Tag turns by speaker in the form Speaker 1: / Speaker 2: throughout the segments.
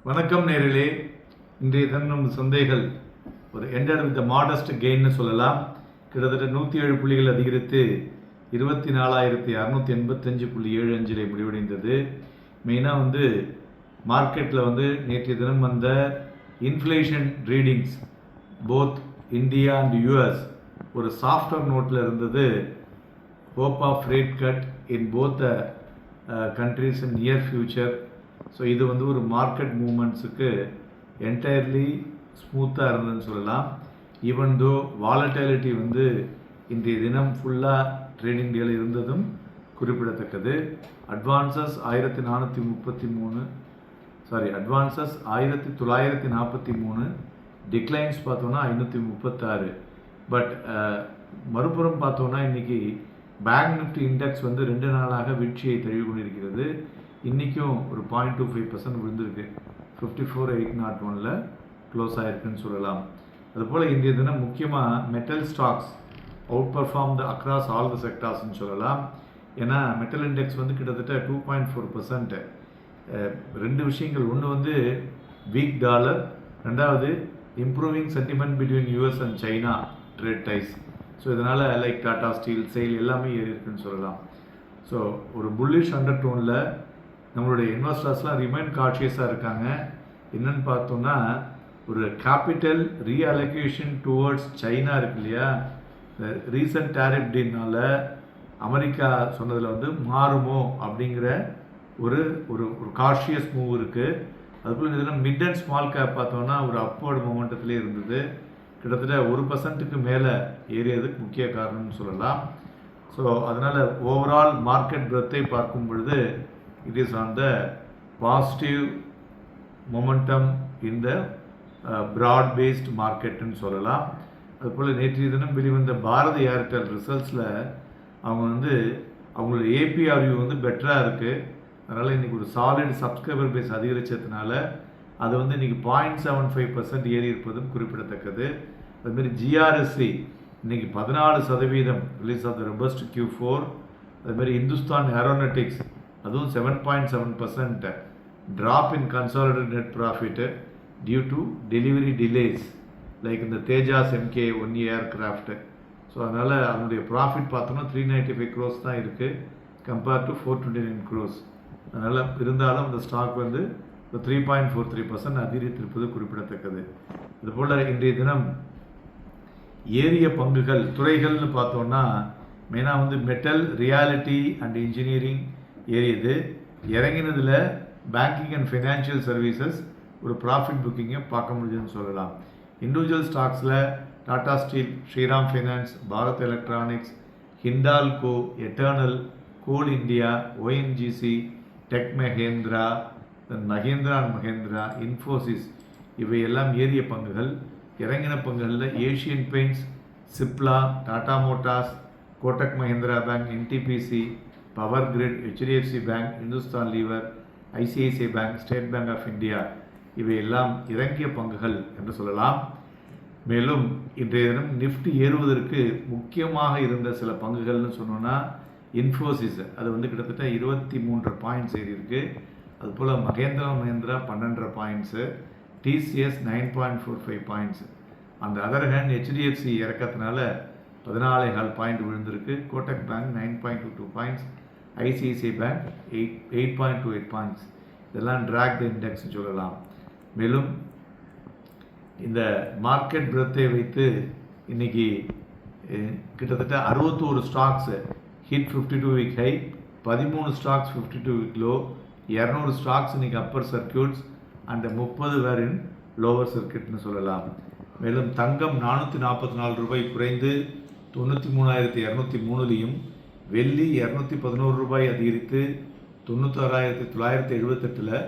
Speaker 1: வணக்கம் நேரிலே. இன்றைய தினம் சந்தைகள் ஒரு எண்டட் வித் மாடஸ்ட் கெயின்னு சொல்லலாம். கிட்டத்தட்ட 107 புள்ளிகள் அதிகரித்து 24,685.75 முடிவடைந்தது. மெயினாக மார்க்கெட்டில் நேற்றைய தினம் வந்த inflation readings both India and US ஒரு சாஃப்ட்வேர் நோட்டில் இருந்தது. Hope of rate cut in both the countries in near future. So இது ஒரு மார்க்கெட் மூமெண்ட்ஸுக்கு என்டையர்லி ஸ்மூத்தாக இருந்ததுன்னு சொல்லலாம். ஈவன் தோ வாலட்டிலிட்டி இன்றைய தினம் ஃபுல்லாக ட்ரேடிங் டேல இருந்ததும் குறிப்பிடத்தக்கது. அட்வான்சஸ் 1943, டிக்ளைன்ஸ் பார்த்தோன்னா 536. பட் மறுபுறம் பார்த்தோன்னா இன்றைக்கி பேங்க் நிஃப்டி இண்டெக்ஸ் 2 நாளாக வீழ்ச்சியை தழுவி கொண்டிருக்கிறது. இன்றைக்கும் ஒரு 0.25% விழுந்திருக்கு. 54,801 க்ளோஸ் ஆகிருக்குன்னு சொல்லலாம். அதுபோல் இன்றைய தினம் முக்கியமாக metal stocks outperform across all the செக்டார்ஸ்ன்னு சொல்லலாம். ஏன்னா மெட்டல் இண்டெக்ஸ் கிட்டத்தட்ட 2.4%. ரெண்டு விஷயங்கள், ஒன்று வீக் டாலர், ரெண்டாவது improving sentiment between US and China trade ties. So இதனால் லைக் டாடா ஸ்டீல், செயில் எல்லாமே ஏறி இருக்குன்னு சொல்லலாம். ஸோ ஒரு புல்லிஷ் அண்டர் டோனில் நம்மளுடைய இன்வெஸ்டர்ஸ்லாம் ரிமைன் கான்ஷியஸாக இருக்காங்க. என்னென்னு பார்த்தோன்னா ஒரு கேபிட்டல் ரீஅலோகேஷன் டுவர்ட்ஸ் சைனா இருக்கு இல்லையா. ரீசன்ட் டேரிஃப் டீல்னால அமெரிக்கா சொன்னதில் மாறுமோ அப்படிங்கிற ஒரு ஒரு ஒரு காஷியஸ் மூவ் இருக்குது. அதுபோல் இதில் மிட் அண்ட் ஸ்மால் கேப் பார்த்தோன்னா ஒரு அப்வர்டு மொமெண்டத்திலே இருந்தது. கிட்டத்தட்ட 1% மேலே ஏறியதுக்கு முக்கிய காரணம்னு சொல்லலாம். ஸோ அதனால் ஓவரால் மார்க்கெட் பிரெத்தை பார்க்கும் பொழுது it is on the positive momentum in the broad based market ன்னு சொல்லலாம். அதுபோல் நேற்றைய தினம் வெளிவந்த பாரதி ஏர்டெல் ரிசல்ட்ஸில் அவங்க அவங்களோட ஏபிஆர்யூ பெட்டராக இருக்குது. அதனால் இன்றைக்கி ஒரு சாலிட் சப்ஸ்கிரைபர் பேஸ் அதிகரித்ததுனால அது இன்றைக்கி 0.75% ஏறி இருப்பதும் குறிப்பிடத்தக்கது. அதுமாரி ஜிஆர்எஸ்சி இன்றைக்கி 14% release of the robust Q4. அதுமாரி இந்துஸ்தான் ஏரோநாட்டிக்ஸ் அதுவும் 7.7% drop in consolidated net profit due to delivery delays like இந்த தேஜாஸ் MK 1 ஏர்கிராஃப்ட். ஸோ அதனால் அதனுடைய ப்ராஃபிட் பார்த்தோம்னா 395 crores தான் இருக்குது கம்பேர்ட் டு 429 crores. அதனால் இருந்தாலும் அந்த ஸ்டாக் 3.43% அதிகரித்திருப்பது குறிப்பிடத்தக்கது. அதுபோல் இன்றைய தினம் ஏறிய பங்குகள் துறைகள்னு பார்த்தோன்னா மெயினாக மெட்டல், ரியாலிட்டி அண்ட் இன்ஜினியரிங் ஏறியது. இறங்கினதில் பேங்கிங் அண்ட் ஃபைனான்ஷியல் சர்வீசஸ் ஒரு ப்ராஃபிட் புக்கிங்கை பார்க்க முடியுதுன்னு சொல்லலாம். இண்டிவிஜுவல் ஸ்டாக்ஸில் Tata steel, Shriram finance, Bharat electronics, Hindalco, Eternal, coal India, ONGC, tech Mahindra, Mahindra and Mahindra, Infosys இவையெல்லாம் ஏறிய பங்குகள். இறங்கின பங்குகளில் Asian paints, Cipla, Tata motors, Kotak Mahindra bank, NTPC, power grid, HDFC bank, Hindustan lever, ICICI bank, state bank of India இவையெல்லாம் இறங்கிய பங்குகள் என்று சொல்லலாம். மேலும் இன்றைய தினம் நிஃப்டி ஏறுவதற்கு முக்கியமாக இருந்த சில பங்குகள்னு சொன்னோன்னா இன்ஃபோசிஸ் அது கிட்டத்தட்ட 23 பாயிண்ட்ஸ் ஏறி இருக்குது. அதுபோல் மஹேந்திரா 12 பாயிண்ட்ஸு, TCS 9.45 பாயிண்ட்ஸ். அந்த அதர் ஹேண்ட் HDFC இறக்கத்தினால 14.5 பாயிண்ட் விழுந்திருக்கு. Kotak bank 9.22 points, ICICI bank 8.28 points. இதெல்லாம் ட்ராக் த இண்டெக்ஸ்னு சொல்லலாம். மேலும் இந்த மார்க்கெட் பிரெத்தை வைத்து இன்றைக்கி கிட்டத்தட்ட 61 stocks hit 52 week high, 13 stocks 52 week low, 200 stocks இன்றைக்கி upper circuits and 30 were in lower சர்க்கியூட்னு சொல்லலாம். மேலும் தங்கம் 444 ரூபாய் குறைந்து 93,203லையும், வெள்ளி 211 ரூபாய் அதிகரித்து 96,978,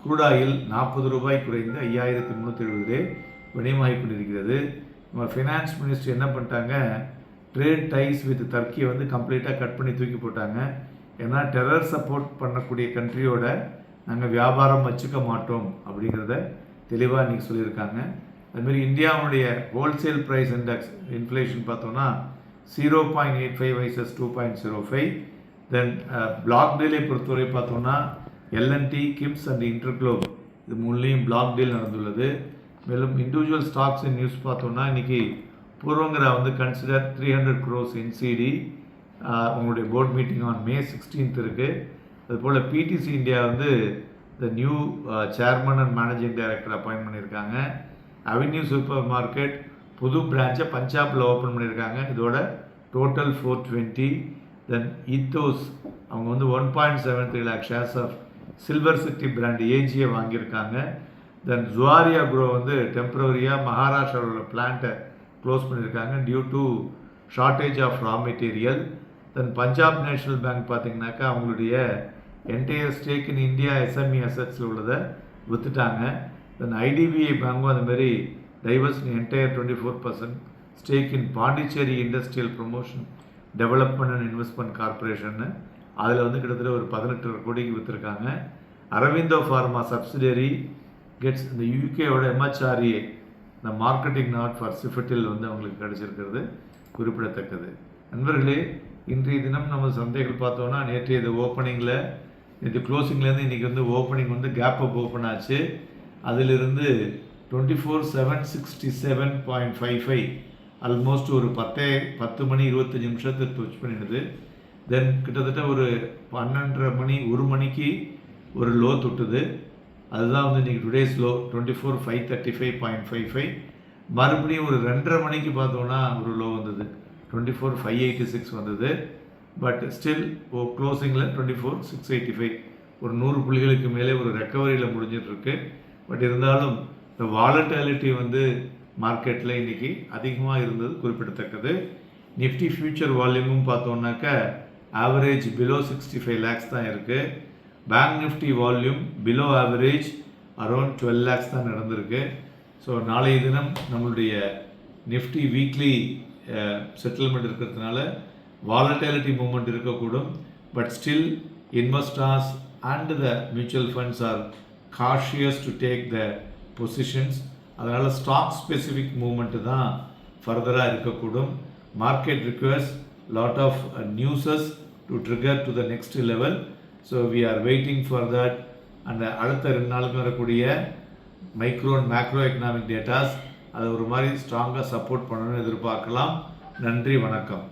Speaker 1: குரூடாயில் 40 ரூபாய் குறைந்து 5,370 விநியமாகி கொண்டிருக்கிறது. நம்ம ஃபைனான்ஸ் மினிஸ்டர் என்ன பண்ணிட்டாங்க, ட்ரேட் டைஸ் வித் டர்க்கியை கம்ப்ளீட்டாக கட் பண்ணி தூக்கி போட்டாங்க. ஏன்னா டெரர் சப்போர்ட் பண்ணக்கூடிய கண்ட்ரியோட நாங்கள் வியாபாரம் வச்சுக்க மாட்டோம் அப்படிங்கிறத தெளிவாக இன்றைக்கி சொல்லியிருக்காங்க. அதுமாரி இந்தியாவுடைய ஹோல்சேல் ப்ரைஸ் இண்டெக்ஸ் இன்ஃப்ளேஷன் பார்த்தோன்னா 0.85 வைசஸ் 2.05. தென் பிளாக் டீலை பொறுத்தவரை பார்த்தோன்னா L&T, கிம்ஸ் அண்ட் இன்டர்க்ளோப் இது மூணுலேயும் பிளாக் டீல் நடந்துள்ளது. மேலும் இண்டிவிஜுவல் ஸ்டாக்ஸ் நியூஸ் பார்த்தோம்னா இன்றைக்கி பூர்வங்கரா வந்து கன்சிடர் 300 crores NCD உங்களுடைய board meeting on May 16th இருக்குது. அதுபோல் பிடிசி இந்தியா வந்து the new chairman and managing director appoint பண்ணியிருக்காங்க. அவென்யூ சூப்பர் மார்க்கெட் புது பிரான்ச்சை பஞ்சாபில் ஓப்பன் பண்ணியிருக்காங்க. இதோட டோட்டல் 420. தென் ஈத்தோஸ் அவங்க வந்து 1.73 lakh shares of silver city brand ஏஜியை வாங்கியிருக்காங்க. தென் ஜுவாரியா குரோ வந்து டெம்பரரியாக மகாராஷ்டிராவில் உள்ள பிளான்ட்டை க்ளோஸ் பண்ணியிருக்காங்க due to shortage of raw material. Then Punjab national bank பார்த்திங்கனாக்கா அவங்களுடைய entire stake in India SME அசட்ஸில் உள்ளதை விற்றுட்டாங்க. தென் ஐடிபிஐ பேங்க்கும் அதுமாரி டைவர்ஸ் entire 24% stake in Pondicherry industrial promotion development and investment கார்பரேஷன்னு அதில் வந்து கிட்டத்தட்ட ஒரு 18 கோடிக்கு விற்றுருக்காங்க. அரவிந்தோ ஃபார்மா சப்சிடரி கெட்ஸ் இந்த யூகேவோட MHRA இந்த மார்க்கெட்டிங் நாட் ஃபார் சிஃபட்டில் வந்து அவங்களுக்கு கிடச்சிருக்கிறது குறிப்பிடத்தக்கது. நண்பர்களே, இன்றைய தினம் நம்ம சந்தைகள் பார்த்தோன்னா நேற்றைய இது ஓப்பனிங்கில் நேற்று க்ளோசிங்லேருந்து இன்றைக்கி வந்து ஓப்பனிங் வந்து கேப் அப் ஓப்பன் ஆச்சு. அதிலிருந்து 24,767.55 ஆல்மோஸ்ட் ஒரு 10 மணி 25 நிமிஷத்துக்கு டச் பண்ணிடுது. தென் கிட்டத்தட்ட ஒரு 12:30 மணி 1 மணிக்கு ஒரு லோ தொட்டுது. அதுதான் வந்து இன்றைக்கி டுடேஸ் லோ 24,535.55. மறுபடியும் ஒரு 2:30 மணிக்கு பார்த்தோன்னா ஒரு லோ வந்தது 24,586 வந்தது. பட் ஸ்டில் க்ளோசிங்கில் 24,685 ஒரு 100 புள்ளிகளுக்கு மேலே ஒரு ரெக்கவரியில் முடிஞ்சிட்ருக்கு. பட் இருந்தாலும் இந்த வாலட்டாலிட்டி வந்து மார்க்கெட்டில் இன்றைக்கி அதிகமாக இருந்தது குறிப்பிடத்தக்கது. நிஃப்டி ஃபியூச்சர் வால்யூமும் பார்த்தோன்னாக்கா ஆவரேஜ் பிலோ 65 lakhs தான் இருக்குது. Bank Nifty volume below average around 12 lakhs தான் நடந்திருக்கு. ஸோ நாளைய தினம் நம்மளுடைய நிஃப்டி வீக்லி செட்டில்மெண்ட் இருக்கிறதுனால வாலட்டாலிட்டி மூமெண்ட் இருக்கக்கூடும். But still investors and the mutual funds are cautious to take the positions. அதனால் ஸ்டாக் ஸ்பெசிஃபிக் மூமெண்ட்டு தான் ஃபர்தராக இருக்கக்கூடும். Market requires lot of newses to trigger to the next level. So we are waiting for that. அந்த அடுத்த 2 நாளுக்கு வரக்கூடிய micro and macro economic datas அதை ஒரு மாதிரி ஸ்ட்ராங்காக சப்போர்ட் பண்ணணும்னு எதிர்பார்க்கலாம். நன்றி, வணக்கம்.